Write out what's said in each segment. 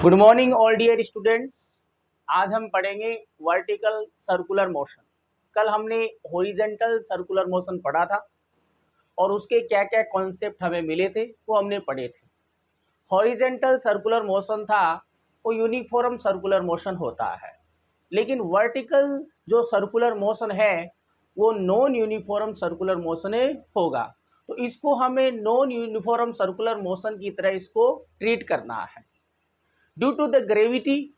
Good morning all dear students. आज हम पढ़ेंगे वर्टिकल सर्कुलर मोशन। कल हमने हॉरिजेंटल सर्कुलर मोशन पढ़ा था और उसके क्या क्या कॉन्सेप्ट हमें मिले थे वो हमने पढ़े थे। हॉरिजेंटल सर्कुलर मोशन था वो यूनिफॉर्म सर्कुलर मोशन होता है, लेकिन वर्टिकल जो सर्कुलर मोशन है वो नॉन यूनिफॉर्म सर्कुलर मोशन होगा। तो इसको हमें नॉन यूनिफॉर्म सर्कुलर मोशन की तरह इसको ट्रीट करना है। ड्यू टू द ग्रेविटी,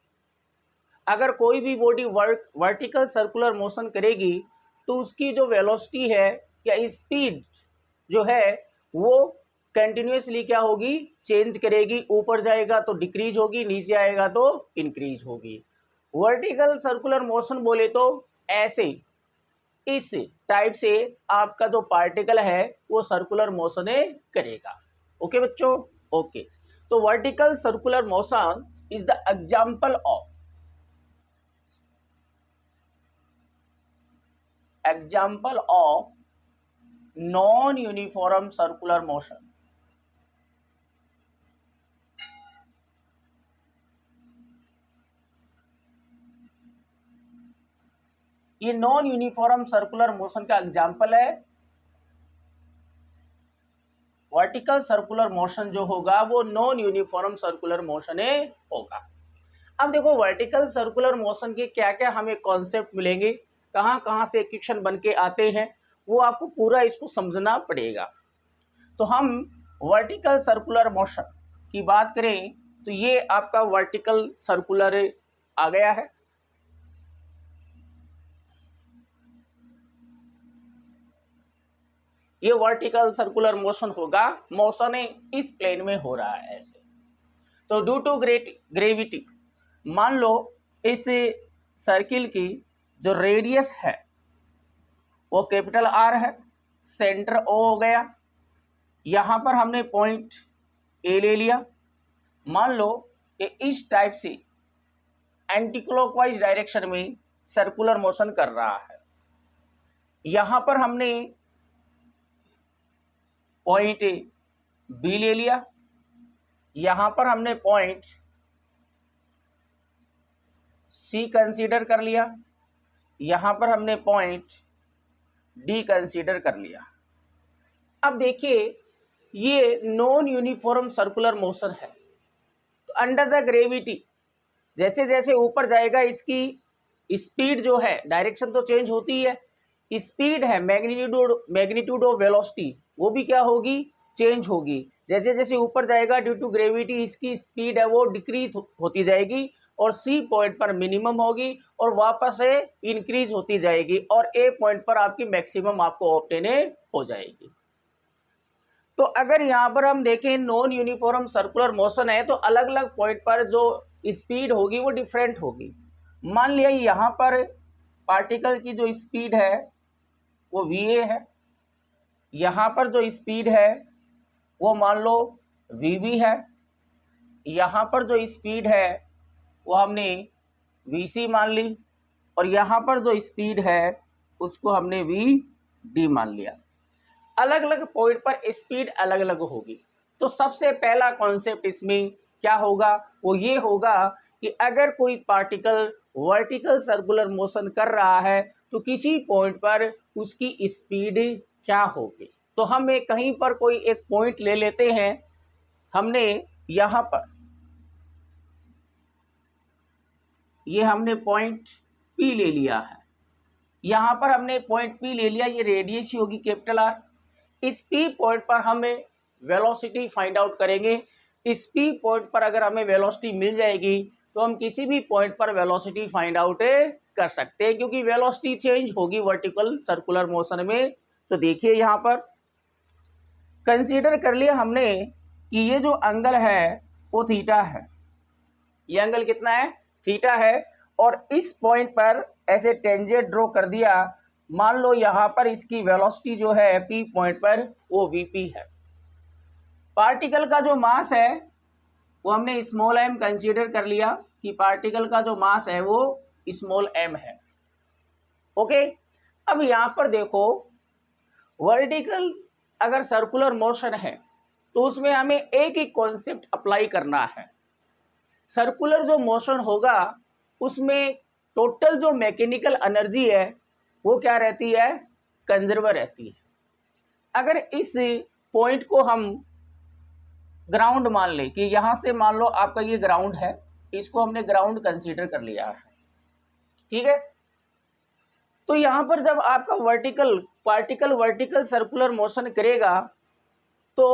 अगर कोई भी बॉडी वर्टिकल सर्कुलर मोशन करेगी तो उसकी जो वेलोसिटी है या स्पीड जो है वो कंटिन्यूसली क्या होगी, चेंज करेगी। ऊपर जाएगा तो डिक्रीज होगी, नीचे आएगा तो इंक्रीज होगी। वर्टिकल सर्कुलर मोशन बोले तो ऐसे इस टाइप से आपका जो पार्टिकल है वो सर्कुलर मोशन करेगा। ओके बच्चों, ओके। तो vertical circular motion is the example of non uniform circular motion. ये नॉन यूनिफॉर्म सर्कुलर मोशन का एग्जाम्पल है। वर्टिकल सर्कुलर मोशन जो होगा वो नॉन यूनिफॉर्म सर्कुलर मोशन होगा। अब देखो वर्टिकल सर्कुलर मोशन के क्या क्या हमें कॉन्सेप्ट मिलेंगे, कहाँ कहाँ से इक्वेशन बन के आते हैं, वो आपको पूरा इसको समझना पड़ेगा। तो हम वर्टिकल सर्कुलर मोशन की बात करें तो ये आपका वर्टिकल सर्कुलर आ गया है। ये वर्टिकल सर्कुलर मोशन होगा, मोशन इस प्लेन में हो रहा है ऐसे। तो ड्यू टू ग्रेविटी, मान लो इस सर्किल की जो रेडियस है वो कैपिटल आर है, सेंटर ओ हो गया। यहाँ पर हमने पॉइंट ए ले लिया। मान लो कि इस टाइप से एंटी क्लॉकवाइज डायरेक्शन में सर्कुलर मोशन कर रहा है। यहाँ पर हमने पॉइंट बी ले लिया। यहाँ पर हमने पॉइंट सी कंसीडर कर लिया। यहाँ पर हमने पॉइंट डी कंसीडर कर लिया। अब देखिए ये नॉन यूनिफॉर्म सर्कुलर मोशन है। तो अंडर द ग्रेविटी जैसे जैसे ऊपर जाएगा इसकी स्पीड जो है, डायरेक्शन तो चेंज होती है, स्पीड है, मैग्नीट्यूड ऑफ वेलोसिटी वो भी क्या होगी, चेंज होगी। जैसे जैसे ऊपर जाएगा ड्यू टू ग्रेविटी इसकी स्पीड है वो डिक्रीज होती जाएगी और सी पॉइंट पर मिनिमम होगी और वापस से इंक्रीज होती जाएगी और ए पॉइंट पर आपकी मैक्सिमम आपको ऑब्टेन हो जाएगी। तो अगर यहाँ पर हम देखें नॉन यूनिफॉर्म सर्कुलर मोशन है तो अलग अलग पॉइंट पर जो स्पीड होगी वो डिफरेंट होगी। मान लिया यहाँ पर पार्टिकल की जो स्पीड है वो va है, यहाँ पर जो स्पीड है वो मान लो vb है, यहाँ पर जो स्पीड है वो हमने vc मान ली और यहाँ पर जो स्पीड है उसको हमने vd मान लिया। अलग अलग पॉइंट पर स्पीड अलग अलग होगी। तो सबसे पहला कॉन्सेप्ट इसमें क्या होगा, वो ये होगा कि अगर कोई पार्टिकल वर्टिकल सर्कुलर मोशन कर रहा है तो किसी पॉइंट पर उसकी स्पीड क्या होगी। तो हम कहीं पर कोई एक पॉइंट ले लेते हैं। हमने यहाँ पर ये हमने पॉइंट P ले लिया है, यहाँ पर हमने पॉइंट P ले लिया, ये रेडियस ही होगी कैपिटल आर। इस P पॉइंट पर हमें वेलोसिटी फाइंड आउट करेंगे। इस P पॉइंट पर अगर हमें वेलोसिटी मिल जाएगी तो हम किसी भी पॉइंट पर वेलोसिटी फाइंड आउट कर सकते हैं, क्योंकि वेलोसिटी चेंज होगी वर्टिकल सर्कुलर मोशन में। तो देखिए यहाँ पर कंसीडर कर लिया हमने कि ये जो एंगल है वो थीटा है, ये एंगल कितना है, थीटा है। और इस पॉइंट पर ऐसे टेंजेंट ड्रॉ कर दिया। मान लो यहाँ पर इसकी वेलोसिटी जो है P पॉइंट पर वो Vp है। पार्टिकल का जो मास है वो हमने स्मॉल m कंसीडर कर लिया कि पार्टिकल का जो मास है वो स्मॉल m है। ओके, अब यहाँ पर देखो वर्टिकल अगर सर्कुलर मोशन है तो उसमें हमें एक ही कॉन्सेप्ट अप्लाई करना है। सर्कुलर जो मोशन होगा उसमें टोटल जो मैकेनिकल एनर्जी है वो क्या रहती है, कंजर्व रहती है। अगर इस पॉइंट को हम ग्राउंड मान ले कि यहाँ से मान लो आपका ये ग्राउंड है, इसको हमने ग्राउंड कंसीडर कर लिया है, ठीक है। तो यहाँ पर जब आपका पार्टिकल वर्टिकल सर्कुलर मोशन करेगा तो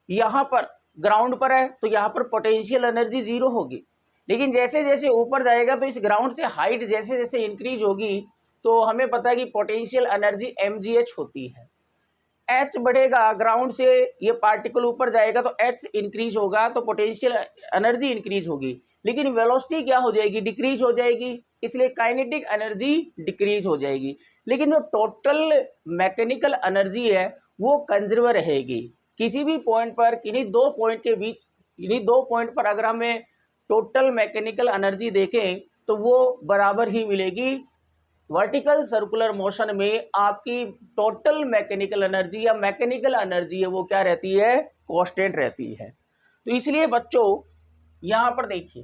यहाँ पर ग्राउंड पर है तो यहाँ पर पोटेंशियल एनर्जी जीरो होगी, लेकिन जैसे जैसे ऊपर जाएगा तो इस ग्राउंड से हाइट जैसे जैसे इंक्रीज होगी तो हमें पता है कि पोटेंशियल एनर्जी mgh होती है। h बढ़ेगा, ग्राउंड से ये पार्टिकल ऊपर जाएगा तो h इंक्रीज होगा तो पोटेंशियल एनर्जी इंक्रीज होगी, लेकिन वेलोसिटी क्या हो जाएगी, डिक्रीज हो जाएगी, इसलिए काइनेटिक एनर्जी डिक्रीज हो जाएगी। लेकिन जो टोटल मैकेनिकल एनर्जी है वो कंजर्व रहेगी। किसी भी पॉइंट पर, किन्हीं दो पॉइंट के बीच, किन्हीं दो पॉइंट पर अगर हमें टोटल मैकेनिकल एनर्जी देखें तो वो बराबर ही मिलेगी। वर्टिकल सर्कुलर मोशन में आपकी टोटल मैकेनिकल एनर्जी या मैकेनिकल एनर्जी है वो क्या रहती है, कांस्टेंट रहती है। तो इसलिए बच्चों यहां पर देखिए,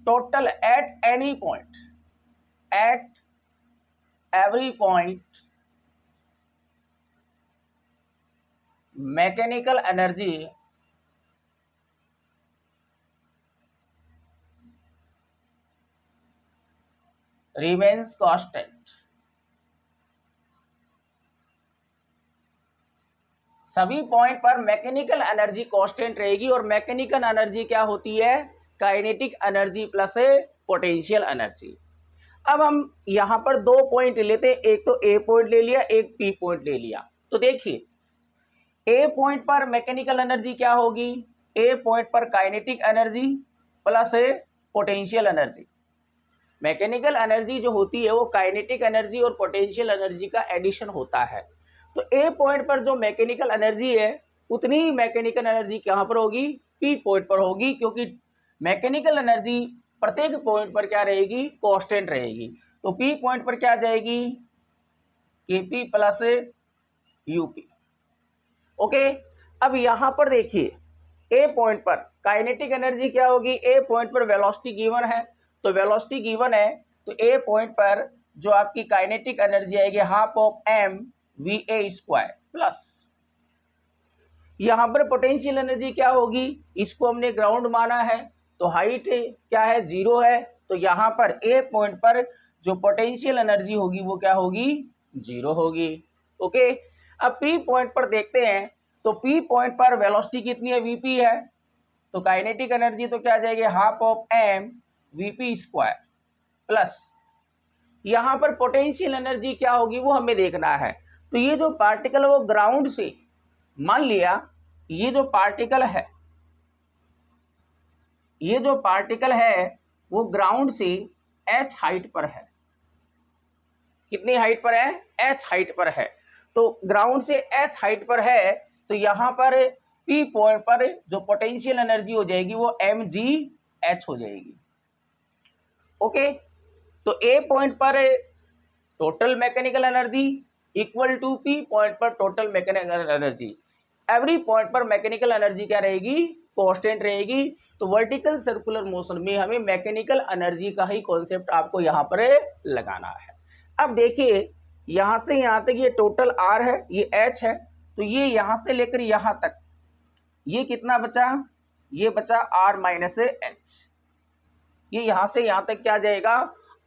total at any point, at every point mechanical energy remains constant. सभी पॉइंट पर मैकेनिकल एनर्जी कांस्टेंट रहेगी और मैकेनिकल एनर्जी क्या होती है, kinetic energy plus potential energy. अब हम यहां पर दो पॉइंट लेते हैं, एक तो ए पॉइंट ले लिया, एक पी पॉइंट ले लिया। तो देखिए ए पॉइंट पर मैकेनिकल एनर्जी क्या होगी, ए पॉइंट पर kinetic energy plus potential energy. Mechanical energy जो होती है वो काइनेटिक एनर्जी और पोटेंशियल एनर्जी का एडिशन होता है। तो ए पॉइंट पर जो मैकेनिकल एनर्जी है उतनी ही मैकेनिकल एनर्जी कहाँ पर होगी, पी पॉइंट पर होगी, क्योंकि मैकेनिकल एनर्जी प्रत्येक पॉइंट पर क्या रहेगी, कांस्टेंट रहेगी। तो पी पॉइंट पर क्या जाएगी, केपी प्लस यूपी। ओके, अब यहां पर देखिए ए पॉइंट पर काइनेटिक एनर्जी क्या होगी, ए पॉइंट पर वेलोसिटी गिवन है, तो वेलोसिटी गिवन है तो ए पॉइंट पर जो आपकी काइनेटिक एनर्जी आएगी half of m v A square plus, यहां पर पोटेंशियल एनर्जी क्या होगी, इसको हमने ग्राउंड माना है तो हाइट क्या है, जीरो है, तो यहां पर ए पॉइंट पर जो पोटेंशियल एनर्जी होगी वो क्या होगी, जीरो होगी। ओके, अब पी पॉइंट पर देखते हैं, तो पी पॉइंट पर वेलोसिटी कितनी है, वीपी है, तो काइनेटिक एनर्जी तो क्या आ जाएगी half of m v p square plus, यहां पर पोटेंशियल एनर्जी क्या होगी वो हमें देखना है। तो ये जो पार्टिकल है वो ग्राउंड से, मान लिया ये जो पार्टिकल है, ये जो पार्टिकल है वो ग्राउंड से h हाइट पर है, कितनी हाइट पर है, h हाइट पर है। तो ग्राउंड से h हाइट पर है तो यहां पर p पॉइंट पर जो पोटेंशियल एनर्जी हो जाएगी वो mgh हो जाएगी। ओके, तो a पॉइंट पर total mechanical energy equal to p point पर total mechanical energy. Every point पर मैकेनिकल एनर्जी क्या रहेगी, कांस्टेंट रहेगी। तो वर्टिकल सर्कुलर मोशन में हमें मैकेनिकल एनर्जी का ही कॉन्सेप्ट आपको यहाँ पर लगाना है। अब देखिए यहाँ से यहाँ तक ये टोटल r है, ये h है, तो ये यहाँ से लेकर यहाँ तक ये कितना बचा, ये बचा r माइनस h, ये यहाँ से यहाँ तक क्या आ जाएगा,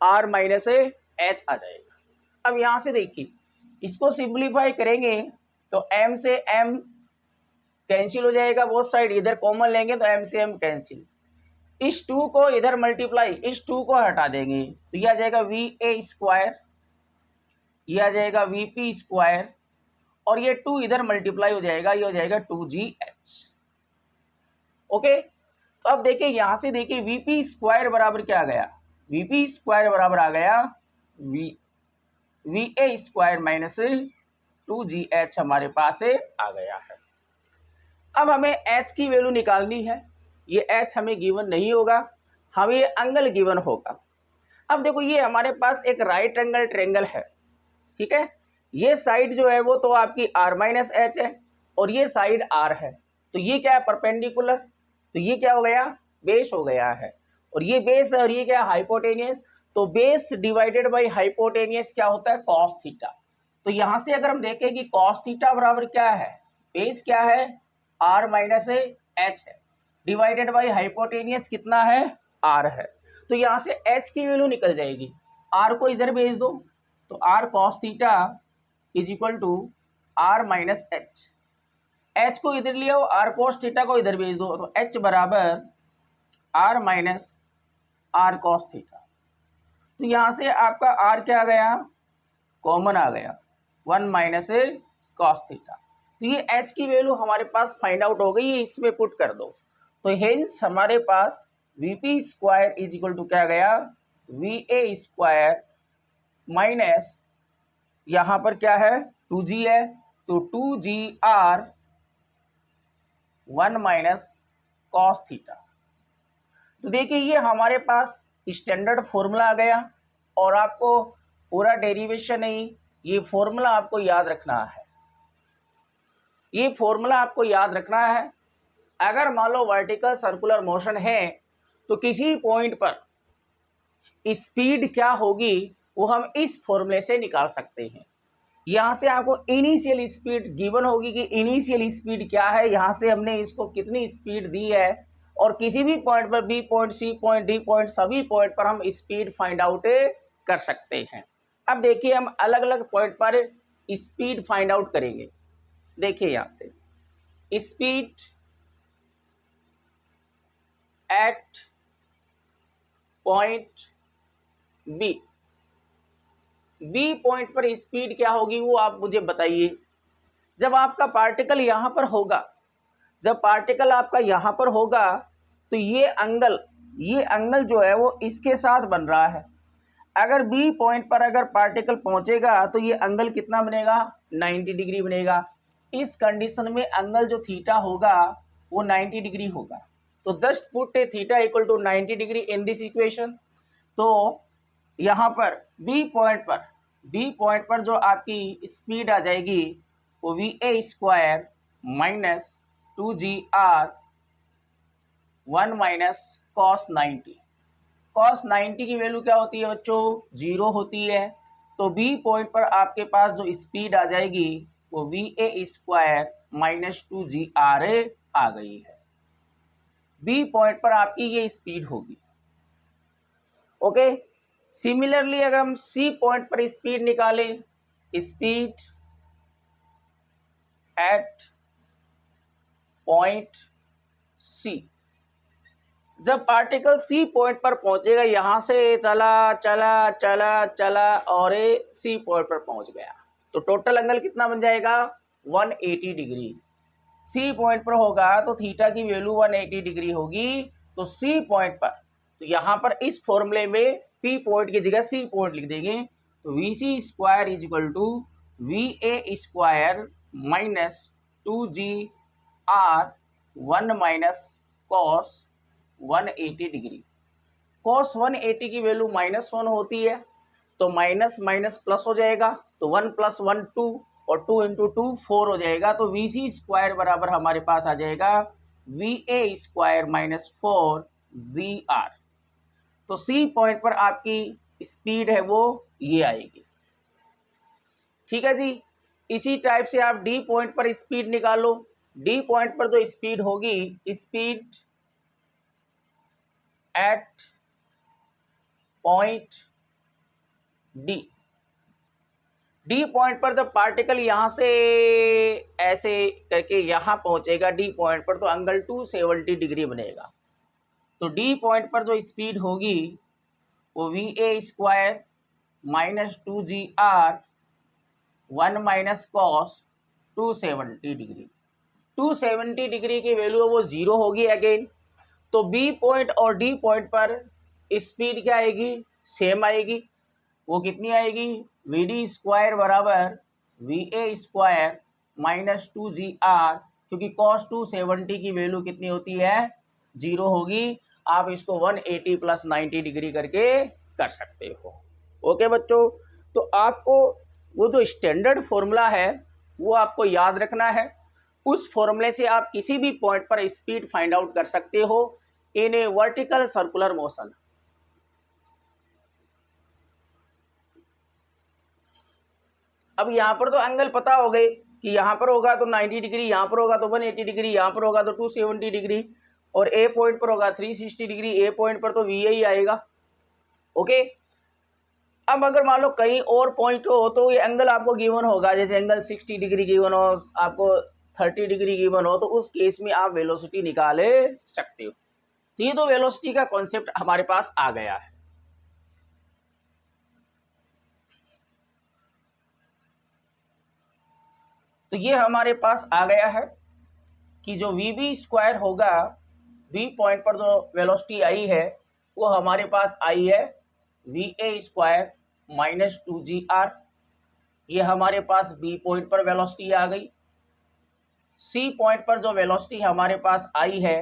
r माइनस h आ जाएगा। अब यहाँ से देखिए इसको सिंप्लीफाई करेंगे तो m से m कैंसिल हो जाएगा, बोथ साइड इधर कॉमन लेंगे तो m से m कैंसिल, इस 2 को इधर मल्टीप्लाई, इस 2 को हटा देंगे तो ये आ जाएगा वी ए स्क्वायर, ये आ जाएगा वी पी स्क्वायर, और ये 2 इधर मल्टीप्लाई हो जाएगा, ये हो जाएगा 2gh। ओके, तो अब देखिए यहां से देखिए वी पी स्क्वायर बराबर क्या आ गया, वी पी स्क्वायर बराबर आ गया वी ए स्क्वायर माइनस 2gh हमारे पास आ गया है। अब हमें h की वैल्यू निकालनी है, ये h हमें गिवन नहीं होगा, हमें ये एंगल गिवन होगा। अब देखो ये हमारे पास एक राइट एंगल ट्रायंगल है, ठीक है, ये साइड जो है वो तो आपकी r माइनस एच है और ये साइड r है, तो ये क्या है परपेंडिकुलर, तो ये क्या हो गया बेस हो गया है, और ये बेस और ये क्या हाइपोटेनियस, तो बेस डिवाइडेड बाय हाइपोटेनियस क्या होता है कॉस थीटा। तो यहां से अगर हम देखें कि कॉस थीटा बराबर क्या है, बेस क्या है r माइनस एच है, डिवाइडेड बाय हाइपोटेनियस कितना है r है। तो यहां से h की वैल्यू निकल जाएगी, r को इधर भेज दो तो r cos theta is equal to r minus h को इधर ले आओ, r cos थीटा को इधर भेज दो तो h बराबर r minus r cos theta. तो यहां से आपका r क्या आ गया, कॉमन आ गया 1 माइनस cos थीटा। तो ये h की वैल्यू हमारे पास फाइंड आउट हो गई है, इसमें पुट कर दो। तो हेंस हमारे पास VP square is equal to क्या गया, वीए स्क्वायर माइनस यहाँ पर क्या है 2g है, तो 2gr 1 माइनस cos थीटा। तो देखिए ये हमारे पास स्टैंडर्ड फॉर्मूला आ गया, और आपको पूरा डेरिवेशन नहीं, ये फॉर्मूला आपको याद रखना है, ये फॉर्मूला आपको याद रखना है। अगर मान लो वर्टिकल सर्कुलर मोशन है तो किसी पॉइंट पर स्पीड क्या होगी वो हम इस फॉर्मूले से निकाल सकते हैं। यहाँ से आपको इनिशियल स्पीड गिवन होगी कि इनिशियल स्पीड क्या है, यहाँ से हमने इसको कितनी स्पीड दी है, और किसी भी पॉइंट पर B point, C point, D point, सभी पॉइंट पर हम स्पीड फाइंड आउट कर सकते हैं। अब देखिए हम अलग अलग पॉइंट पर स्पीड फाइंड आउट करेंगे। देखिए यहाँ से speed at point B point पर स्पीड क्या होगी वो आप मुझे बताइए। जब आपका पार्टिकल यहाँ पर होगा, जब पार्टिकल आपका यहाँ पर होगा तो ये एंगल जो है वो इसके साथ बन रहा है। अगर बी पॉइंट पर अगर पार्टिकल पहुंचेगा तो ये एंगल कितना बनेगा 90 डिग्री बनेगा। इस कंडीशन में एंगल जो थीटा होगा वो 90 डिग्री होगा। तो just put a theta equal to 90 degree in this equation. तो यहाँ पर बी पॉइंट पर जो आपकी स्पीड आ जाएगी वो वी ए square minus 2gr 1 minus cos 90। Cos 90 की वैल्यू क्या होती है बच्चों, 0 होती है। तो बी पॉइंट पर आपके पास जो स्पीड आ जाएगी वो वी ए स्क्वायर माइनस 2gr आ गई है। बी पॉइंट पर आपकी ये स्पीड होगी। ओके, सिमिलरली अगर हम सी पॉइंट पर स्पीड निकालें, स्पीड एट पॉइंट सी, जब पार्टिकल सी पॉइंट पर पहुंचेगा, यहां से चला चला चला चला और सी पॉइंट पर पहुंच गया, तो टोटल एंगल कितना बन जाएगा 180 डिग्री। सी पॉइंट पर होगा तो थीटा की वैल्यू 180 डिग्री होगी। तो सी पॉइंट पर, तो यहाँ पर इस फॉर्मूले में पी पॉइंट की जगह सी पॉइंट लिख देंगे। तो v C square is equal to v A square minus 2gr 1 minus cos 180 degree. Cos 180 की वैल्यू -1 होती है, तो माइनस माइनस प्लस हो जाएगा, तो 1 + 1 2 और 2 × 2 4 हो जाएगा। तो वी सी स्क्वायर बराबर हमारे पास आ जाएगा V A square minus 4gr। तो सी पॉइंट पर आपकी स्पीड है वो ये आएगी। ठीक है जी। इसी टाइप से आप डी पॉइंट पर स्पीड निकालो। डी पॉइंट पर जो स्पीड होगी, speed at point D point पर जब पार्टिकल यहां से ऐसे करके यहां पहुंचेगा डी पॉइंट पर, तो एंगल 270 डिग्री बनेगा। तो डी पॉइंट पर जो स्पीड होगी वो वी ए square minus 2gr 1 minus cos 270 degree. 270 degree की वैल्यू वो 0 होगी अगेन। तो बी पॉइंट और डी पॉइंट पर स्पीड क्या आएगी, सेम आएगी। वो कितनी आएगी, वी डी स्क्वायर बराबर V A square minus 2gr, क्योंकि कॉस 270 की वैल्यू कितनी होती है 0 होगी। आप इसको 180 + 90 डिग्री करके कर सकते हो। ओके बच्चों, तो आपको वो जो स्टैंडर्ड फॉर्मूला है वो आपको याद रखना है। उस फॉर्मूले से आप किसी भी पॉइंट पर स्पीड फाइंड आउट कर सकते हो। इन ए वर्टिकल सर्कुलर मोशन। अब यहाँ पर तो एंगल पता हो गए कि यहाँ पर होगा तो 90 डिग्री, यहाँ पर होगा तो 180 डिग्री, यहाँ पर होगा तो 270 डिग्री, और ए पॉइंट पर होगा 360 डिग्री, ए पॉइंट पर तो वी ही आएगा। ओके, अब अगर मान लो कहीं और पॉइंट हो तो ये एंगल आपको गिवन होगा, जैसे एंगल 60 डिग्री गिवन हो, आपको 30 डिग्री गिवन हो, तो उस केस में आप वेलोसिटी निकाले सकते हो। तो ये तो वेलोसिटी का कॉन्सेप्ट हमारे पास आ गया है। तो ये हमारे पास आ गया है कि जो वी बी स्क्वायर होगा, वी पॉइंट पर जो वेलोसिटी आई है वो हमारे पास आई है V A square minus 2GR। ये हमारे पास बी पॉइंट पर वेलोसिटी आ गई। सी पॉइंट पर जो वेलोसिटी हमारे पास आई है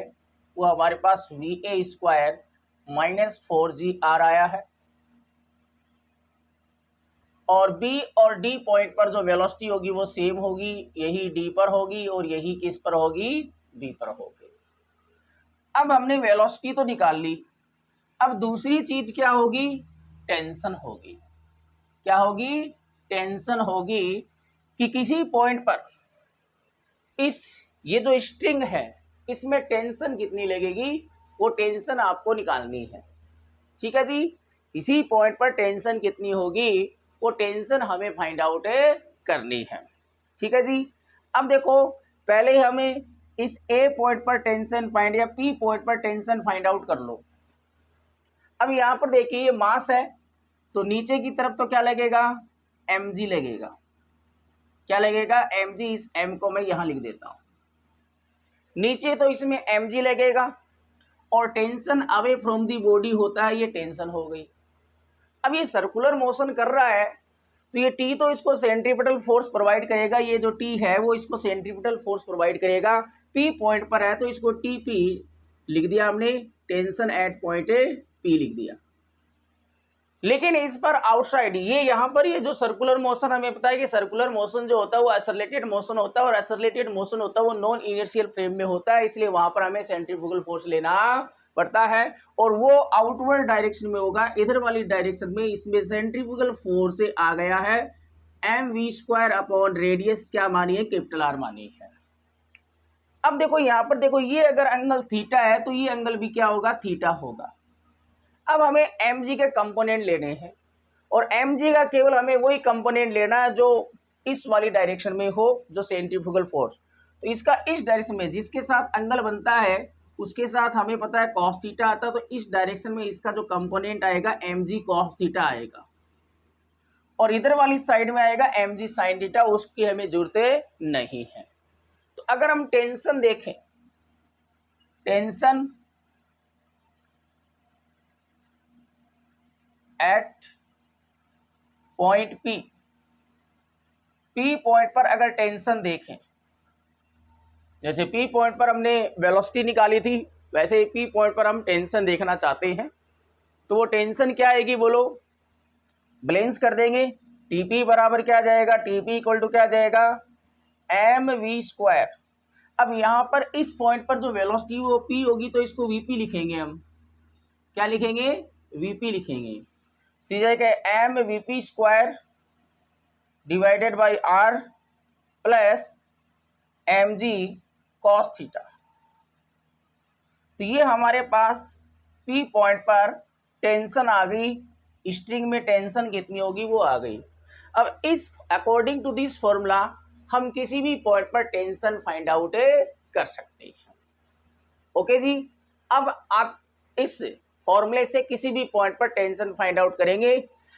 वो हमारे पास वी ए स्क्वायर माइनस 4GR आया है। और बी और डी पॉइंट पर जो वेलोसिटी होगी वो सेम होगी, यही डी पर होगी और यही किस पर होगी, बी पर होगी। अब हमने वेलोसिटी तो निकाल ली, अब दूसरी चीज क्या होगी, टेंशन होगी। क्या होगी, टेंशन होगी कि किसी पॉइंट पर इस ये जो स्ट्रिंग है इसमें टेंशन कितनी लगेगी, वो टेंशन आपको निकालनी है। ठीक है जी, किसी पॉइंट पर टेंशन कितनी होगी वो टेंशन हमें फाइंड आउट करनी है। ठीक है जी, अब देखो पहले हमें इस ए पॉइंट पर टेंशन फाइंड या पी पॉइंट पर टेंशन फाइंड आउट कर लो। अब यहाँ पर देखिए ये मास है तो नीचे की तरफ तो क्या लगेगा, mg लगेगा। क्या लगेगा, mg। इस m को मैं यहाँ लिख देता हूँ, नीचे तो इसमें mg लगेगा, और tension away from the body होता है, ये टेंशन हो गई। अब ये सर्कुलर मोशन कर रहा है तो ये टी तो इसको सेंट्रीपिटल फोर्स प्रोवाइड करेगा, ये जो टी है वो इसको सेंट्रीपिटल फोर्स प्रोवाइड करेगा। पी पॉइंट पर है तो इसको टी पी लिख दिया हमने, टेंशन एट पॉइंट पी लिख दिया। लेकिन इस पर आउटसाइड ये यहाँ पर ये जो सर्कुलर मोशन हमें पता है कि सर्कुलर मोशन जो होता है वो एक्सेलरेटेड मोशन होता है, और एक्सेलरेटेड मोशन होता है वो नॉन इनर्शियल फ्रेम में होता है, इसलिए वहां पर हमें सेंट्रीफ्यूगल फोर्स लेना पड़ता है, और वो आउटवर्ड डायरेक्शन में होगा, इधर वाली डायरेक्शन में। इसमें सेंट्रीफ्यूगल फोर्स से आ गया है mv² अपॉन रेडियस क्या मानिए, कैपिटल R मानिए है। अब देखो यहाँ पर देखो, ये अगर एंगल थीटा है तो ये एंगल भी क्या होगा, थीटा होगा। अब हमें mg के कंपोनेंट लेने हैं, और mg का केवल हमें वही कंपोनेंट लेना है जो इस वाली डायरेक्शन में हो, जो सेंट्रीफ्यूगल फोर्स। तो इसका इस डायरेक्शन में जिसके साथ एंगल बनता है उसके साथ हमें पता है cos थीटा आता है, तो इस डायरेक्शन में इसका जो कंपोनेंट आएगा mg cos थीटा आएगा, और इधर वाली साइड में आएगा mg sin थीटा, उसकी हमें जरूरत नहीं है। तो अगर हम टेंशन देखें, tension eight point P, P point पर अगर टेंशन देखें, जैसे पी पॉइंट पर हमने वेलोसिटी निकाली थी वैसे पी पॉइंट पर हम टेंशन देखना चाहते हैं, तो वो टेंशन क्या आएगी बोलो, बैलेंस कर देंगे। टीपी बराबर क्या जाएगा, टीपी इक्वल टू क्या जाएगा, mv²। अब यहाँ पर इस पॉइंट पर जो वेलोसिटी वो पी होगी तो इसको वीपी लिखेंगे हम, क्या लिखेंगे, वीपी लिखेंगे। तो जाएगा mvp² divided by r plus mg cos theta. तो ये हमारे पास P पॉइंट पर टेंशन आ गई, स्ट्रिंग में टेंशन कितनी होगी वो आ गई। अब इस अकॉर्डिंग टू दिस फॉर्मूला हम किसी भी पॉइंट पर टेंशन फाइंड आउट कर सकते हैं। ओके जी, अब आप इस फॉर्मूले से किसी भी पॉइंट पर टेंशन फाइंड आउट करेंगे।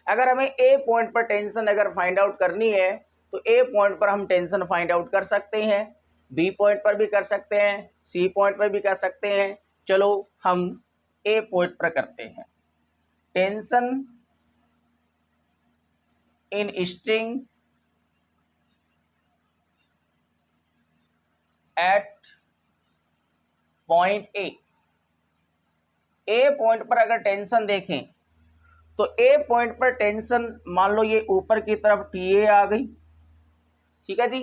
अगर हमें ए पॉइंट पर टेंशन अगर फाइंड आउट करनी है तो ए पॉइंट पर हम टेंशन फाइंड आउट कर सकते हैं, बी पॉइंट पर भी कर सकते हैं, सी पॉइंट पर भी कर सकते हैं। चलो हम ए पॉइंट पर करते हैं। Tension in string at point A, A point पर अगर टेंशन देखें तो ए पॉइंट पर टेंशन मान लो ये ऊपर की तरफ TA आ गई, ठीक है जी।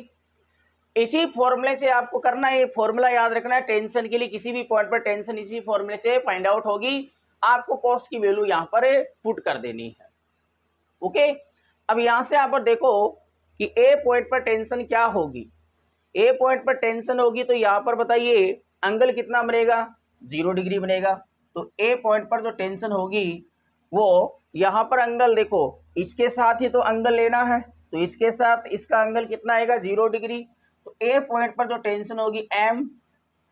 इसी फॉर्मूले से आपको करना है, ये फॉर्मूला याद रखना है टेंशन के लिए, किसी भी पॉइंट पर टेंशन इसी फॉर्मूले से फाइंड आउट होगी। आपको कॉस की वैल्यू यहाँ पर पुट कर देनी है। ओके, अब यहाँ से आप देखो कि ए पॉइंट पर टेंशन क्या होगी। ए पॉइंट पर टेंशन होगी तो यहाँ पर बताइए एंगल कितना बनेगा, 0 डिग्री बनेगा। तो ए पॉइंट पर जो टेंशन होगी वो यहाँ पर एंगल देखो, इसके साथ ही तो एंगल लेना है, तो इसके साथ इसका एंगल कितना आएगा, 0 डिग्री। तो ए पॉइंट पर जो टेंशन होगी एम,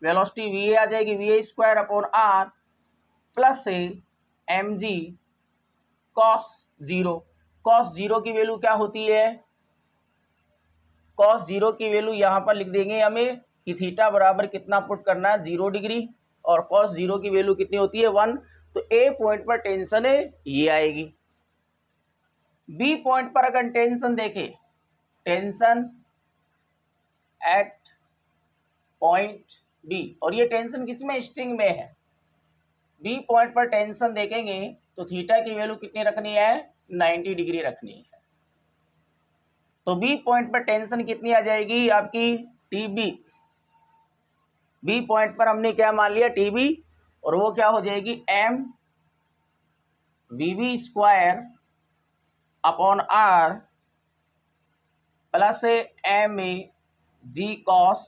वेलोसिटी वी ए आ जाएगी, वी ए square upon r plus m g cos 0। Cos 0 की वैल्यू क्या होती है, कॉस 0 की वैल्यू यहाँ पर लिख देंगे हमें कि थीटा बराबर कितना पुट करना है, 0 डिग्री, और कॉस 0 की वैल्यू कितनी होती है, 1। तो ए पॉइंट पर टेंशन है ये आएगी। बी पॉइंट पर अगर टेंशन देखें, टेंशन एट पॉइंट बी, और ये टेंशन किसमें, स्ट्रिंग में है। बी पॉइंट पर टेंशन देखेंगे तो थीटा की वैल्यू कितनी रखनी है, 90 डिग्री रखनी है। तो बी पॉइंट पर टेंशन कितनी आ जाएगी आपकी, टी बी। बी पॉइंट पर हमने क्या मान लिया, टी बी, और वो क्या हो जाएगी, m v b square upon r plus m a g cos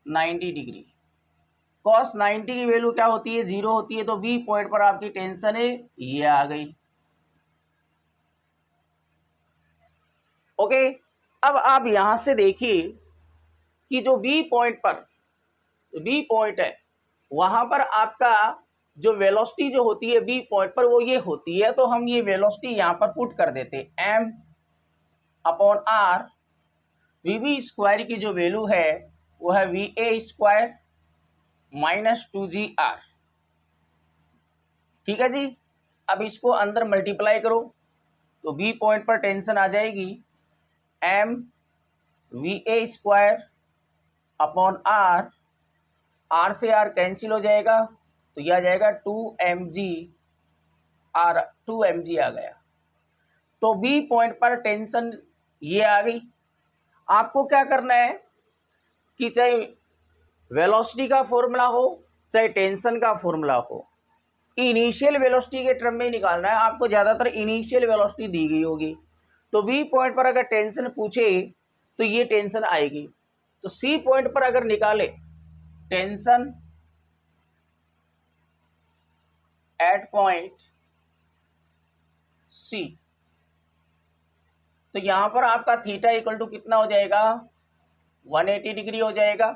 90 degree. Cos 90 की वैल्यू क्या होती है, 0 होती है। तो बी पॉइंट पर आपकी टेंशन है ये आ गई। ओके, अब आप यहां से देखिए कि जो बी पॉइंट पर, बी पॉइंट है वहां पर आपका जो वेलोसिटी जो होती है बी पॉइंट पर वो ये होती है। तो हम ये वेलोसिटी यहां पर पुट कर देते, m upon r, v b square की जो वैल्यू है वो है V A square minus 2GR। ठीक है जी। अब इसको अंदर मल्टीप्लाई करो तो बी पॉइंट पर टेंशन आ जाएगी एम वी ए स्क्वायर अपॉन आर, आर से आर कैंसिल हो जाएगा तो यह आ जाएगा 2mg आर, 2mg आ गया। तो बी पॉइंट पर टेंशन ये आ गई। आपको क्या करना है कि चाहे वेलोसिटी का फॉर्मूला हो चाहे टेंशन का फॉर्मूला हो, इनिशियल वेलोसिटी के टर्म में निकालना है। आपको ज़्यादातर इनिशियल वेलोसिटी दी गई होगी। तो बी पॉइंट पर अगर टेंशन पूछे तो ये टेंशन आएगी। तो सी पॉइंट पर अगर निकाले टेंशन एट पॉइंट सी, तो यहां पर आपका थीटा इक्वल टू कितना हो जाएगा, 180 डिग्री हो जाएगा।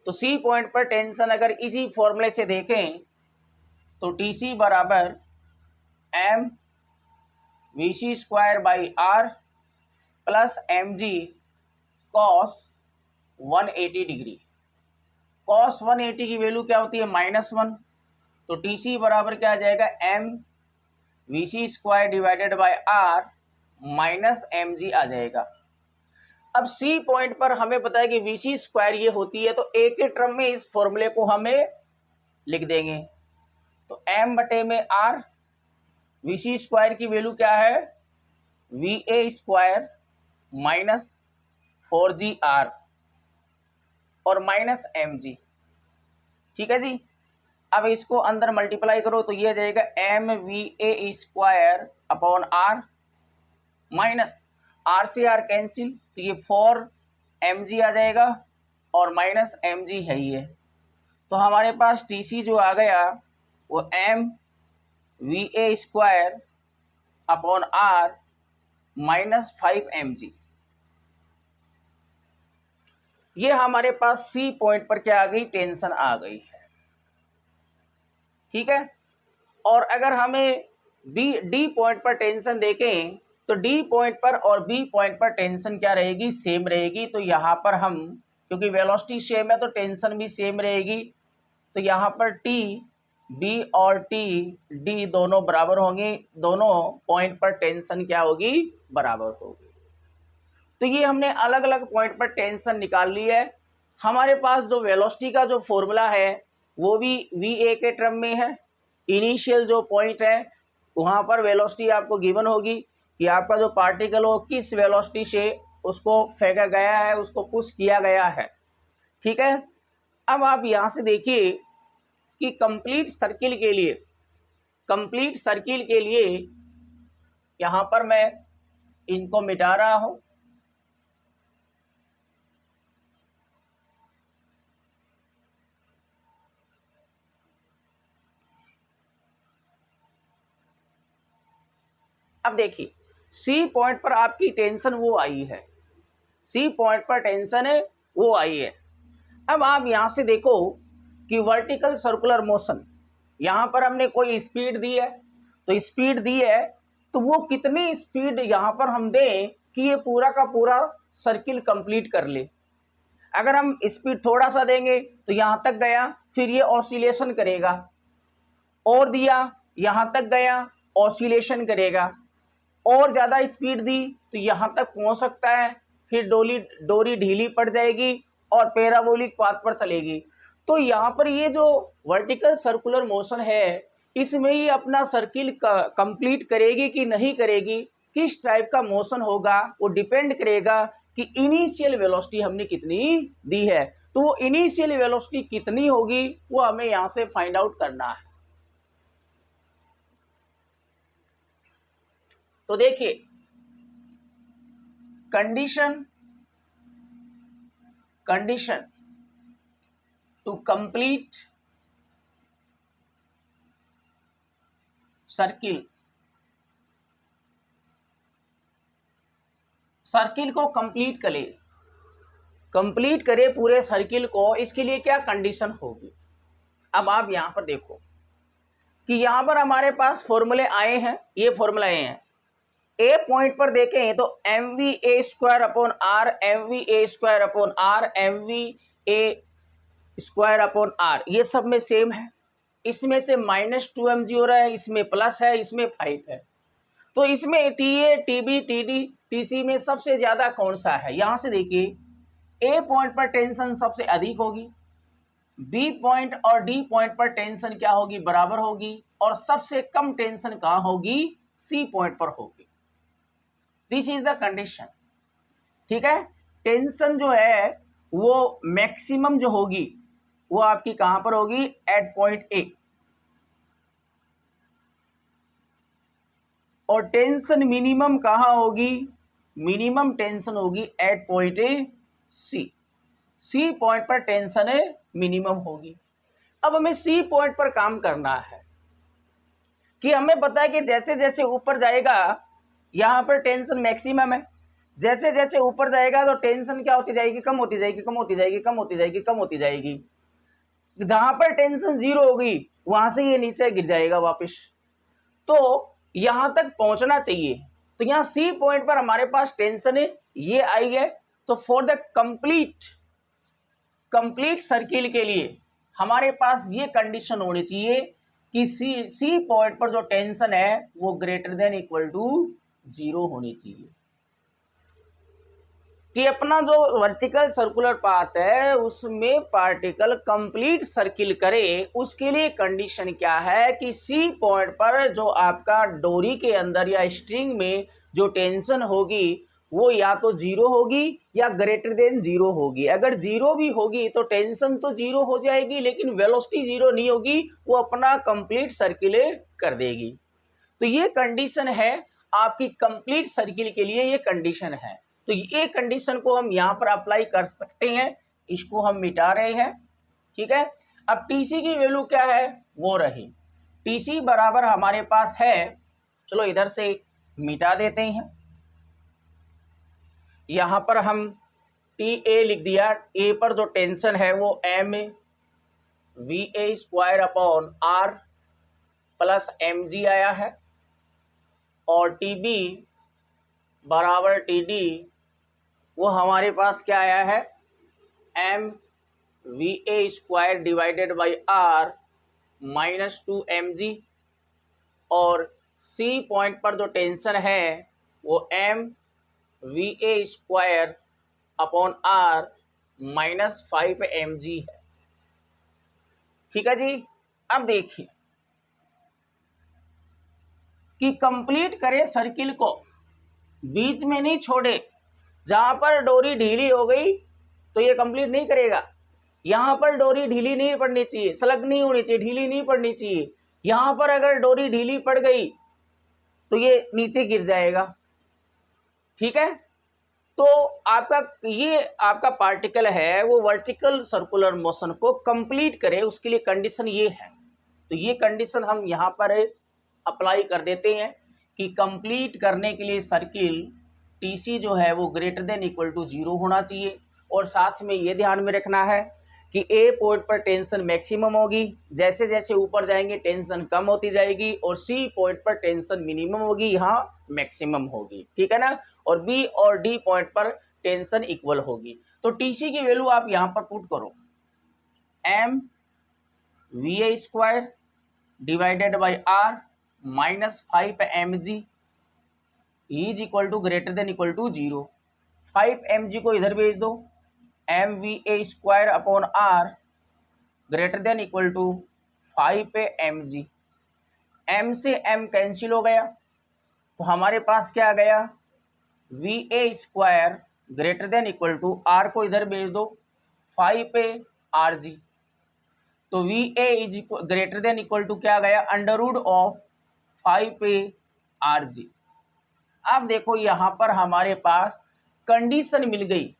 तो सी पॉइंट पर टेंशन अगर इसी फॉर्मूले से देखें तो टी सी बराबर m we C square by r plus m g cos 180 degree. Cos 180 की वैल्यू क्या होती है, -1। तो टी सी बराबर क्या आ जाएगा, M we C square divided by are minus M G आ जाएगा। अब सी पॉइंट पर हमें पता है कि वी सी स्क्वायर ये होती है, तो एक के टर्म में इस फॉर्मूले को हमें लिख देंगे। तो एम बटे में आर, वी सी स्क्वायर की वैल्यू क्या है, V A square minus 4GR और माइनस एम जी। ठीक है जी। अब इसको अंदर मल्टीप्लाई करो तो ये आ जाएगा एम वी ए square upon r minus r से आर कैंसिल, तो ये 4mg आ जाएगा और माइनस mg है ये। तो हमारे पास टी सी जो आ गया वो एम वी ए square upon r minus 5mg। ये हमारे पास सी पॉइंट पर क्या आ गई, टेंशन आ गई है। ठीक है। और अगर हमें डी पॉइंट पर टेंशन देखें तो डी पॉइंट पर और बी पॉइंट पर टेंशन क्या रहेगी, सेम रहेगी। तो यहाँ पर हम, क्योंकि वेलोसिटी सेम है तो टेंशन भी सेम रहेगी। तो यहाँ पर टी बी और टी डी दोनों बराबर होंगे, दोनों पॉइंट पर टेंशन क्या होगी, बराबर होगी। तो ये हमने अलग अलग पॉइंट पर टेंशन निकाल ली है। हमारे पास जो वेलोसिटी का जो फॉर्मूला है वो भी वी ए के टर्म में है। इनिशियल जो पॉइंट है वहाँ पर वेलोसिटी आपको गिवन होगी कि आपका जो पार्टिकल हो किस वेलोसिटी से उसको फेंका गया है, उसको पुश किया गया है। ठीक है, अब आप यहाँ से देखिए कि कंप्लीट सर्किल के लिए यहाँ पर मैं इनको मिटा रहा हूं। अब देखिए सी पॉइंट पर आपकी टेंशन वो आई है, सी पॉइंट पर टेंशन है वो आई है। अब आप यहां से देखो कि वर्टिकल सर्कुलर मोशन, यहां पर हमने कोई स्पीड दी है, तो स्पीड दी है तो वो कितनी स्पीड यहां पर हम दें कि ये पूरा का पूरा सर्किल कंप्लीट कर ले। अगर हम स्पीड थोड़ा सा देंगे तो यहां तक गया, फिर ये ऑसिलेशन करेगा, और दिया यहां तक गया, ऑसिलेशन करेगा, और ज़्यादा स्पीड दी तो यहाँ तक पहुँच सकता है, फिर डोरी ढीली पड़ जाएगी और पैराबोलिक पाथ पर चलेगी। तो यहाँ पर ये जो वर्टिकल सर्कुलर मोशन है, इसमें ये अपना सर्किल कंप्लीट करेगी कि नहीं करेगी, किस टाइप का मोशन होगा, वो डिपेंड करेगा कि इनिशियल वेलोसिटी हमने कितनी दी है। तो वो इनिशियल वेलोसिटी कितनी होगी वो हमें यहाँ से फाइंड आउट करना है। तो देखिए कंडीशन टू कंप्लीट सर्किल को कंप्लीट करे पूरे सर्किल को, इसके लिए क्या कंडीशन होगी। अब आप यहां पर देखो कि यहां पर हमारे पास फॉर्मूले आए हैं, ये फॉर्मूला आए हैं। ए पॉइंट पर देखें तो mva² upon r, mva² upon r, mva² upon r, ये सब में सेम है। इसमें से -2mg हो रहा है, इसमें प्लस है, इसमें 5 है। तो इसमें TA, TB, TD, TC में सबसे ज्यादा कौन सा है। यहां से देखिए ए पॉइंट पर टेंशन सबसे अधिक होगी, बी पॉइंट और डी पॉइंट पर टेंशन क्या होगी, बराबर होगी, और सबसे कम टेंशन कहां होगी, सी पॉइंट पर होगी। This is the condition. ठीक है, टेंशन जो है वो मैक्सिमम जो होगी वो आपकी कहां पर होगी, एट पॉइंट ए, और टेंशन मिनिमम कहां होगी, मिनिमम टेंशन होगी at point A C, C point पर टेंशन है मिनिमम होगी। अब हमें सी पॉइंट पर काम करना है कि हमें पता है कि जैसे जैसे ऊपर जाएगा यहां पर टेंशन मैक्सिमम है, जैसे जैसे ऊपर जाएगा तो टेंशन क्या होती जाएगी, कम होती जाएगी, कम होती जाएगी, कम होती जाएगी, कम होती जाएगी। जहां पर टेंशन 0 होगी वहां से ये नीचे गिर जाएगा वापस। तो यहां तक पहुंचना चाहिए। तो यहां सी पॉइंट पर हमारे पास टेंशन है ये आई है। तो फॉर द कंप्लीट सर्किल के लिए हमारे पास ये कंडीशन होनी चाहिए कि सी पॉइंट पर जो टेंशन है वो ग्रेटर देन इक्वल टू 0 होनी चाहिए। कि अपना जो वर्टिकल सर्कुलर पाथ है उसमें पार्टिकल कंप्लीट सर्किल करे, उसके लिए कंडीशन क्या है कि सी पॉइंट पर जो आपका डोरी के अंदर या स्ट्रिंग में जो टेंशन होगी वो या तो 0 होगी या ग्रेटर देन 0 होगी। अगर 0 भी होगी तो टेंशन तो 0 हो जाएगी लेकिन वेलोसिटी 0 नहीं होगी, वो अपना कंप्लीट सर्किल कर देगी। तो ये कंडीशन है आपकी कंप्लीट सर्किल के लिए, ये कंडीशन है। तो ये कंडीशन को हम यहाँ पर अप्लाई कर सकते हैं, इसको हम मिटा रहे हैं। ठीक है, अब टीसी की वैल्यू क्या है वो रही, टीसी बराबर हमारे पास है, चलो इधर से मिटा देते हैं। यहाँ पर हम टी ए लिख दिया, ए पर जो टेंशन है वो mva² upon r plus mg आया है, और TB बराबर TD वो हमारे पास क्या आया है, mva² divided by r -2mg, और C पॉइंट पर जो टेंशन है वो mva² अपॉन r -5mg है। ठीक है जी, अब देखिए कि कंप्लीट करे सर्किल को, बीच में नहीं छोड़े। जहाँ पर डोरी ढीली हो गई तो ये कंप्लीट नहीं करेगा। यहाँ पर डोरी ढीली नहीं पड़नी चाहिए, स्लग नहीं होनी चाहिए, ढीली नहीं पड़नी चाहिए। यहाँ पर अगर डोरी ढीली पड़ गई तो ये नीचे गिर जाएगा। ठीक है, तो आपका पार्टिकल है वो वर्टिकल सर्कुलर मोशन को कंप्लीट करे, उसके लिए कंडीशन ये है। तो ये कंडीशन हम यहाँ पर अप्लाई कर देते हैं कि कंप्लीट करने के लिए सर्किल टीसी जो है वो ग्रेटर देन इक्वल टू 0 होना चाहिए। और साथ में ये ध्यान में रखना है कि ए पॉइंट पर टेंशन मैक्सिमम होगी, जैसे जैसे ऊपर जाएंगे टेंशन कम होती जाएगी, और सी पॉइंट पर टेंशन मिनिमम होगी, यहाँ मैक्सिमम होगी। ठीक है ना, और बी और डी पॉइंट पर टेंशन इक्वल होगी। तो टीसी की वैल्यू आप यहाँ पर पुट करो, m v A square divided by are minus 5 mg is equal to greater than equal to 0। 5 mg को इधर भेज दो, m v A square upon r greater than equal to 5 mg। m से m cancel हो गया तो हमारे पास क्या आ गया, v A square greater than equal to r को इधर भेज दो 5 तो v a is greater than equal to क्या गया, अंडर रूट ऑफ 5 अब देखो यहाँ पर हमारे पास कंडीशन मिल गई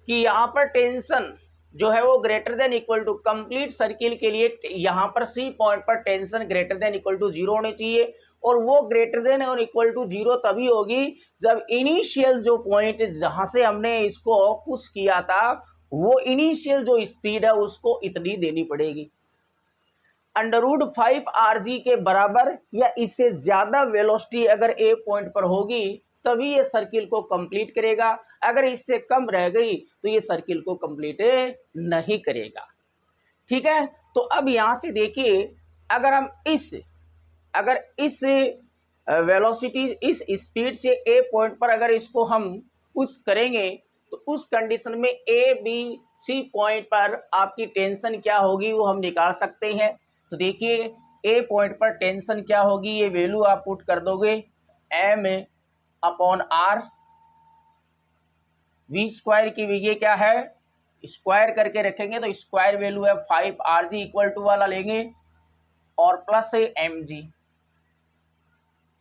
कि यहाँ पर टेंशन जो है वो greater than equal to complete circle के लिए यहाँ पर सी पॉइंट पर tension greater than equal to 0 होनी चाहिए। और वो ग्रेटर देन और इक्वल टू 0 तभी होगी जब इनिशियल जो पॉइंट जहाँ से हमने इसको पुश किया था वो इनिशियल जो स्पीड है उसको इतनी देनी पड़ेगी, अंडर रूट 5 के बराबर या इससे ज़्यादा वेलोसिटी अगर ए पॉइंट पर होगी तभी ये सर्किल को कंप्लीट करेगा। अगर इससे कम रह गई तो ये सर्किल को कंप्लीट नहीं करेगा। ठीक है, तो अब यहाँ से देखिए, अगर हम इस वेलोसिटी इस स्पीड से ए पॉइंट पर अगर इसको हम पुश करेंगे तो उस कंडीशन में ए बी सी पॉइंट पर आपकी टेंशन क्या होगी वो हम निकाल सकते हैं। तो देखिए ए पॉइंट पर टेंशन क्या होगी, ये वैल्यू आप पुट कर दोगे, m upon r, v square की ये क्या है, स्क्वायर करके रखेंगे तो स्क्वायर वैल्यू है 5 इक्वल टू वाला लेंगे और प्लस mg,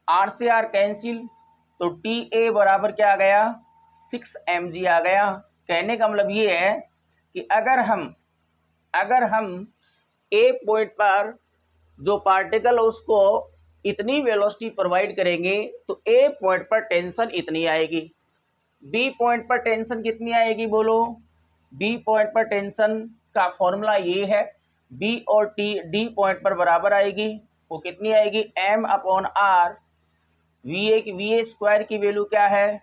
आर से आर कैंसिल तो टी ए बराबर क्या आ गया, 6 mg आ गया। कहने का मतलब ये है कि अगर हम ए पॉइंट पर जो पार्टिकल उसको इतनी वेलोसिटी प्रोवाइड करेंगे तो ए पॉइंट पर टेंशन इतनी आएगी, बी पॉइंट पर टेंशन कितनी आएगी बोलो, बी पॉइंट पर टेंशन का फॉर्मूला ये है, बी और टी डी पॉइंट पर बराबर आएगी, वो कितनी आएगी, एम अपॉन आर, वी ए स्क्वायर की वैल्यू क्या है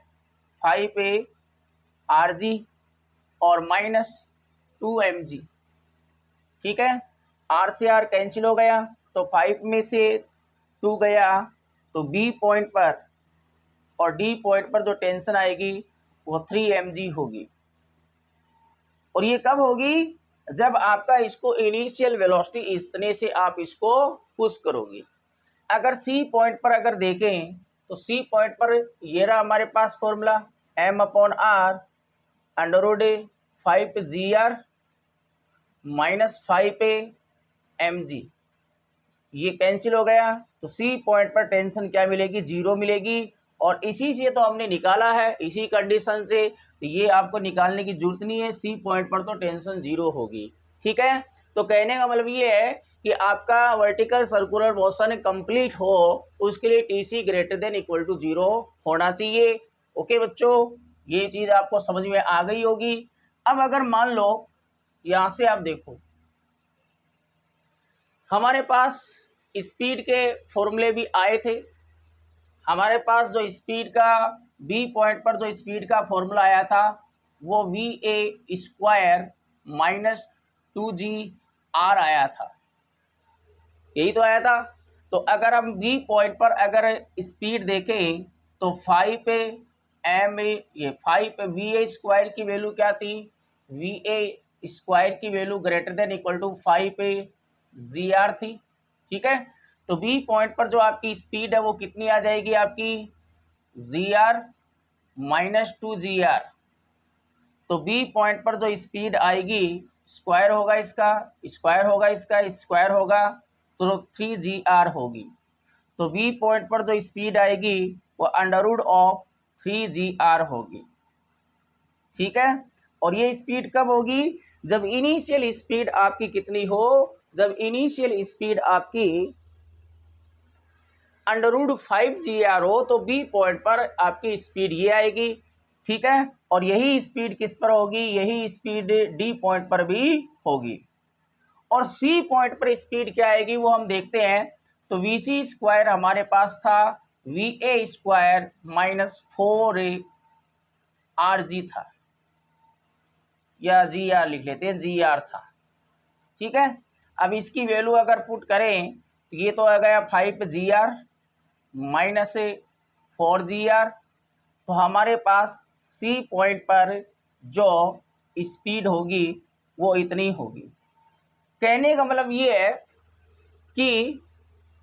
5 और माइनस 2 mg। ठीक है, आर से आर कैंसिल हो गया तो 5 में से 2 गया तो बी पॉइंट पर और डी पॉइंट पर जो टेंशन आएगी वो 3 mg होगी। और ये कब होगी, जब आपका इसको इनिशियल वेलोसिटी इतने से आप इसको पुश करोगे। अगर सी पॉइंट पर अगर देखें तो सी पॉइंट पर ये रहा हमारे पास formula, M upon R under root 5 minus 5 mg, ये कैंसिल हो गया तो सी पॉइंट पर टेंशन क्या मिलेगी, 0 मिलेगी। और इसी से तो हमने निकाला है, इसी कंडीशन से, तो ये आपको निकालने की जरूरत नहीं है, सी पॉइंट पर तो टेंशन 0 होगी। ठीक है, तो कहने का मतलब ये है कि आपका वर्टिकल सर्कुलर मोशन कंप्लीट हो उसके लिए T C greater than equal to 0 होना चाहिए। ओके बच्चों, ये चीज़ आपको समझ में आ गई होगी। अब अगर मान लो यहाँ से आप देखो हमारे पास स्पीड के फॉर्मूले भी आए थे, हमारे पास जो स्पीड का बी पॉइंट पर जो स्पीड का फॉर्मूला आया था वो वी ए स्क्वायर माइनस 2g आर आया था, यही तो आया था। तो अगर हम बी पॉइंट पर अगर स्पीड देखें तो 5 एम ये 5 वी ए स्क्वायर की वैल्यू क्या थी, वी ए स्क्वायर की value greater than equal to 5 G R थी। ठीक है, तो बी पॉइंट पर जो आपकी स्पीड है वो कितनी आ जाएगी आपकी, जी आर -2gr, तो बी पॉइंट पर जो स्पीड आएगी स्क्वायर होगा इसका, स्क्वायर होगा इसका, स्क्वायर होगा तो 3gr होगी। तो बी पॉइंट पर जो स्पीड आएगी वो √3gr होगी। ठीक है, और ये स्पीड कब होगी? जब इनिशियल स्पीड आपकी कितनी हो? जब इनिशियल स्पीड आपकी √5gr हो तो बी पॉइंट पर आपकी स्पीड ये आएगी। ठीक है, और यही स्पीड किस पर होगी? यही स्पीड डी पॉइंट पर भी होगी। और सी पॉइंट पर स्पीड क्या आएगी वो हम देखते हैं। तो वीसी स्क्वायर हमारे पास था वीए स्क्वायर -4rg था, या जी आर लिख लेते हैं, जी आर था। ठीक है, अब इसकी वैल्यू अगर पुट करें तो ये तो आ गया 5gr -4gr। तो हमारे पास सी पॉइंट पर जो स्पीड होगी वो इतनी होगी। कहने का मतलब ये है कि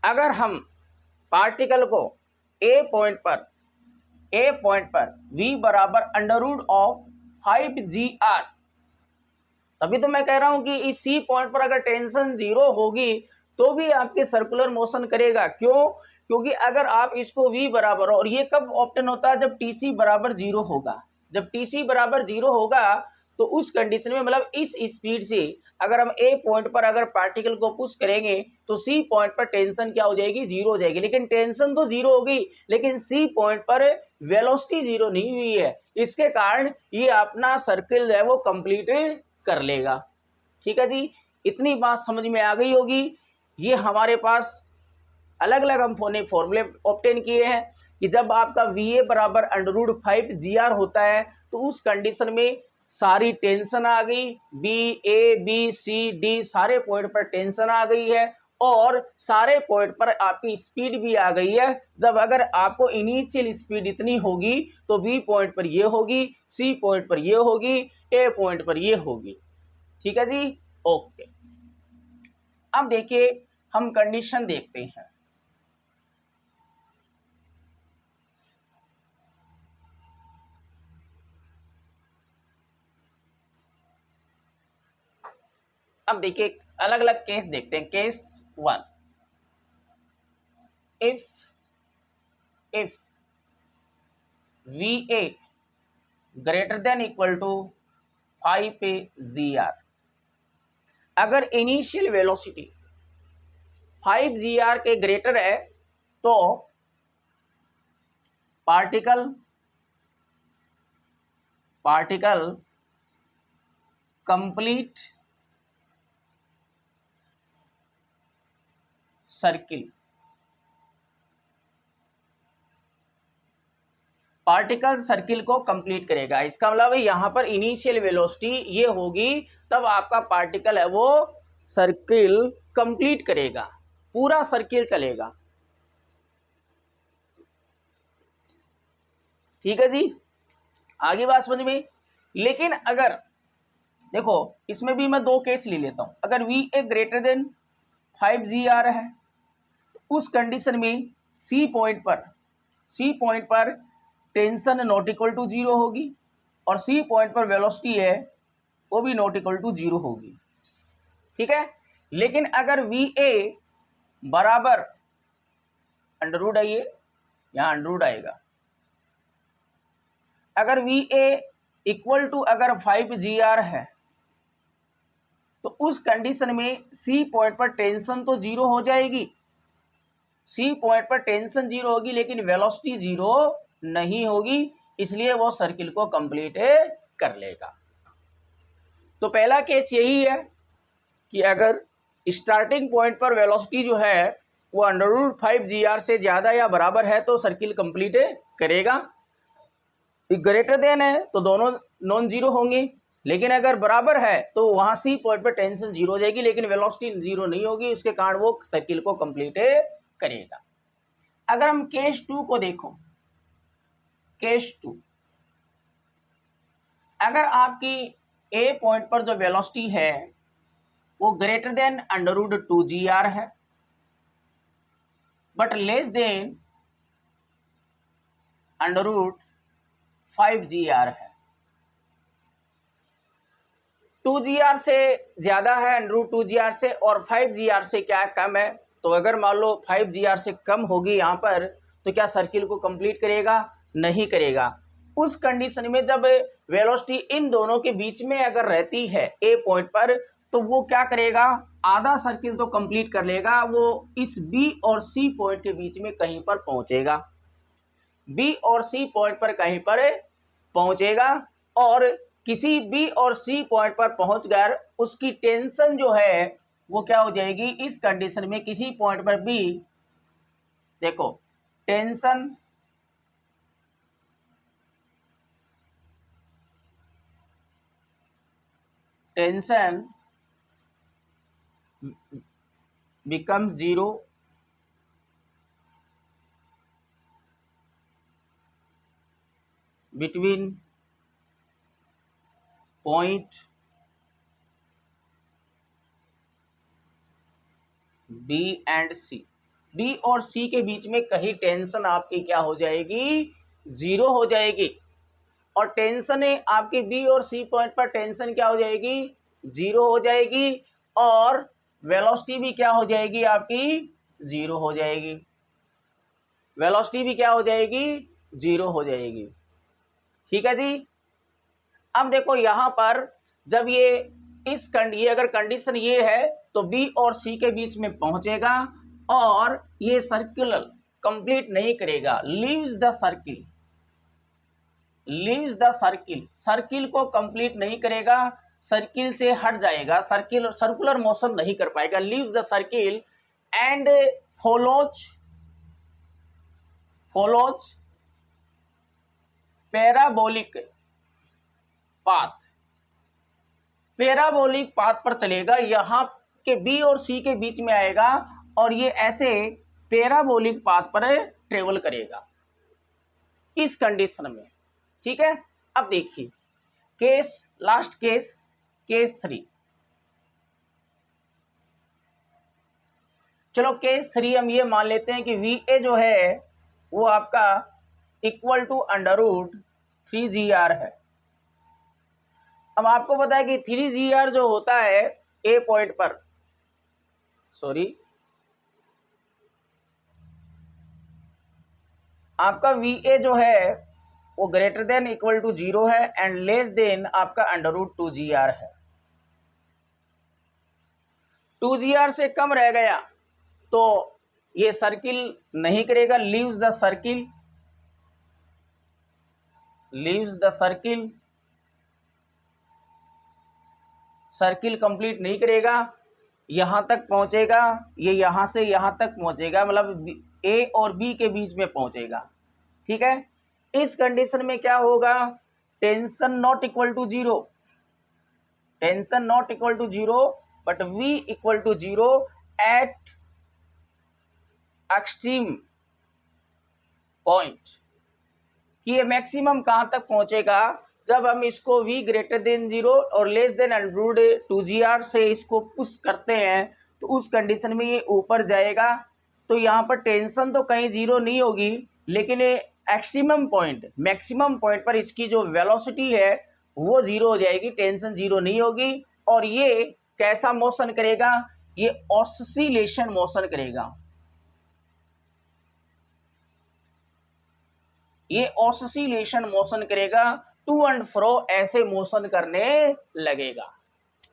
अगर हम पार्टिकल को ए पॉइंट पर v बराबर √5gr, तभी तो मैं कह रहा हूं कि इस सी पॉइंट पर अगर टेंशन 0 होगी तो भी आपके सर्कुलर मोशन करेगा। क्यों? क्योंकि अगर आप इसको v बराबर, और ये कब ऑप्टेन होता है? जब टी सी बराबर 0 होगा। जब टी सी बराबर 0 होगा तो उस कंडीशन में, मतलब इस स्पीड से अगर हम ए पॉइंट पर अगर पार्टिकल को पुश करेंगे तो सी पॉइंट पर टेंशन क्या हो जाएगी? 0 हो जाएगी। लेकिन टेंशन तो 0 होगी, लेकिन सी पॉइंट पर वेलोसिटी 0 नहीं हुई है। इसके कारण ये अपना सर्किल है वो कंप्लीट कर लेगा। ठीक है जी, इतनी बात समझ में आ गई होगी। ये हमारे पास अलग अलग हम फॉर्मूले ऑब्टेन किए हैं कि जब आपका वी ए बराबर √5gr होता है तो उस कंडीशन में सारी टेंशन आ गई, B A B C D सारे पॉइंट पर टेंशन आ गई है, और सारे पॉइंट पर आपकी स्पीड भी आ गई है। जब अगर आपको इनिशियल स्पीड इतनी होगी तो बी पॉइंट पर ये होगी, सी पॉइंट पर ये होगी, ए पॉइंट पर ये होगी। ठीक है जी, ओके। अब देखिए हम कंडीशन देखते हैं। अब देखिए अलग अलग केस देखते हैं। Case 1, if V A greater than equal to 5gr, अगर इनिशियल वेलोसिटी 5gr के ग्रेटर है तो particle complete circle, particle circle को कंप्लीट करेगा। इसका मतलब यहां पर इनिशियल वेलोसिटी ये होगी, तब आपका पार्टिकल है वो सर्किल कंप्लीट करेगा, पूरा सर्किल चलेगा। ठीक है जी, आगे बात समझ में। लेकिन अगर देखो इसमें भी मैं दो केस ले लेता हूं। अगर we A greater then 5gr है तो उस कंडीशन में सी पॉइंट पर टेंशन नॉट इक्वल टू 0 होगी, और सी पॉइंट पर वेलोसिटी है वो भी नॉट इक्वल टू 0 होगी। ठीक है, लेकिन अगर वी ए बराबर अंडररूट आइए, यहां अंडररूट आएगा, अगर वी ए इक्वल टू अगर 5gr है तो उस कंडीशन में सी पॉइंट पर टेंशन तो 0 हो जाएगी, सी पॉइंट पर टेंशन 0 होगी लेकिन वेलोसिटी 0 नहीं होगी, इसलिए वो सर्किल को कंप्लीट कर लेगा। तो पहला केस यही है कि अगर स्टार्टिंग पॉइंट पर वेलोसिटी जो है वो √5gr से ज़्यादा या बराबर है तो सर्किल कंप्लीट करेगा। ग्रेटर देन है तो दोनों नॉन जीरो होंगे, लेकिन अगर बराबर है तो वहाँ सी पॉइंट पर टेंशन 0 हो जाएगी लेकिन वेलोसिटी 0 नहीं होगी, उसके कारण वो सर्किल को कंप्लीट करेगा। अगर हम केस 2 को देखो, केस 2, अगर आपकी ए पॉइंट पर जो वेलोसिटी है वो ग्रेटर देन √2gr है बट लेस देन 5GR है। 2GR से ज़्यादा है √2GR से, और 5GR से क्या कम है। तो अगर मान लो 5GR से कम होगी यहाँ पर, तो क्या सर्किल को कंप्लीट करेगा? नहीं करेगा। उस कंडीशन में जब वेलोसिटी इन दोनों के बीच में अगर रहती है ए पॉइंट पर, तो वो क्या करेगा? आधा सर्किल तो कंप्लीट कर लेगा, वो इस बी और सी पॉइंट के बीच में कहीं पर पहुंचेगा। बी और सी पॉइंट पर कहीं पर पहुंचेगा, और किसी बी और सी पॉइंट पर पहुंचकर उसकी टेंशन जो है वो क्या हो जाएगी? इस कंडीशन में किसी पॉइंट पर बी, देखो tension become 0 between point B and C. B और सी के बीच में कहीं टेंशन आपकी क्या हो जाएगी? 0 हो जाएगी। और टेंशन है आपकी बी और सी पॉइंट पर, टेंशन क्या हो जाएगी? 0 हो जाएगी। और वेलोसिटी भी क्या हो जाएगी आपकी? 0 हो जाएगी। वेलोसिटी भी क्या हो जाएगी? 0 हो जाएगी। ठीक है जी। अब देखो यहाँ पर जब ये अगर कंडीशन ये है, तो बी और सी के बीच में पहुंचेगा और ये सर्किल कंप्लीट नहीं करेगा, लीव्स द सर्किल को कंप्लीट नहीं करेगा, सर्किल से हट जाएगा, सर्कुलर मोशन नहीं कर पाएगा, leaves the circle and follows parabolic path पर चलेगा। यहाँ के बी और सी के बीच में आएगा और ये ऐसे पैराबोलिक पाथ पर ट्रेवल करेगा इस कंडीशन में। ठीक है। अब देखिए लास्ट केस 3। चलो केस 3 हम ये मान लेते हैं कि VA जो है वो आपका इक्वल टू √3GR है। अब आपको पता है कि 3GR जो होता है ए पॉइंट पर, आपका VA जो है वो ग्रेटर देन इक्वल टू 0 है एंड लेस देन आपका √2GR है। 2GR से कम रह गया तो ये सर्किल नहीं करेगा, लीव्स द सर्किल कंप्लीट नहीं करेगा, यहां तक पहुंचेगा, ये यहां से यहां तक पहुंचेगा, मतलब ए और बी के बीच में पहुंचेगा। ठीक है। इस कंडीशन में क्या होगा? Tension not equal to 0 but V equal to 0 at extreme point. ये मैक्सिमम कहां तक पहुंचेगा? जब हम इसको V ग्रेटर देन 0 और लेस देन √2GR से इसको पुश करते हैं तो उस कंडीशन में ये ऊपर जाएगा। तो यहाँ पर टेंशन तो कहीं 0 नहीं होगी, लेकिन मैक्सिमम पॉइंट पर इसकी जो वेलोसिटी है वो 0 हो जाएगी, टेंशन 0 नहीं होगी। और ये कैसा मोशन करेगा? ये ऑसिलेशन मोशन करेगा। ये ऑसिलेशन मोशन करेगा, टू एंड फ्रो ऐसे मोशन करने लगेगा।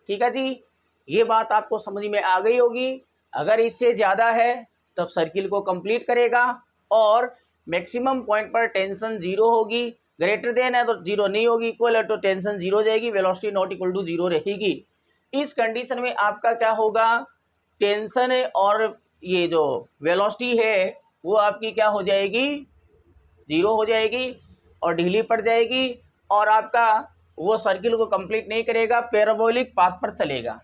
ठीक है जी। ये बात आपको समझ में आ गई होगी। अगर इससे ज़्यादा है तब सर्किल को कंप्लीट करेगा और मैक्सिमम पॉइंट पर टेंशन 0 होगी, ग्रेटर देन है तो 0 नहीं होगी, इक्वल है तो टेंशन 0 हो जाएगी, वेलोसिटी नॉट इक्वल टू 0 रहेगी। इस कंडीशन में आपका क्या होगा? टेंशन है और ये जो वेलोसिटी है वो आपकी क्या हो जाएगी? 0 हो जाएगी और ढीली पड़ जाएगी और आपका वो सर्किल को कंप्लीट नहीं करेगा, पैराबोलिक पाथ पर चलेगा।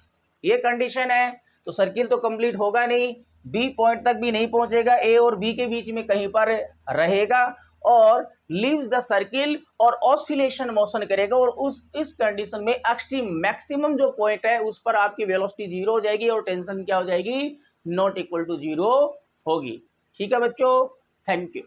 ये कंडीशन है तो सर्किल तो कंप्लीट होगा नहीं, बी पॉइंट तक भी नहीं पहुंचेगा, ए और बी के बीच में कहीं पर रहेगा और लीव्स द सर्किल और ऑसिलेशन मोशन करेगा। और इस कंडीशन में एक्सट्रीम मैक्सिमम जो पॉइंट है उस पर आपकी वेलोसिटी 0 हो जाएगी और टेंशन क्या हो जाएगी? नॉट इक्वल टू 0 होगी। ठीक है बच्चों, थैंक यू।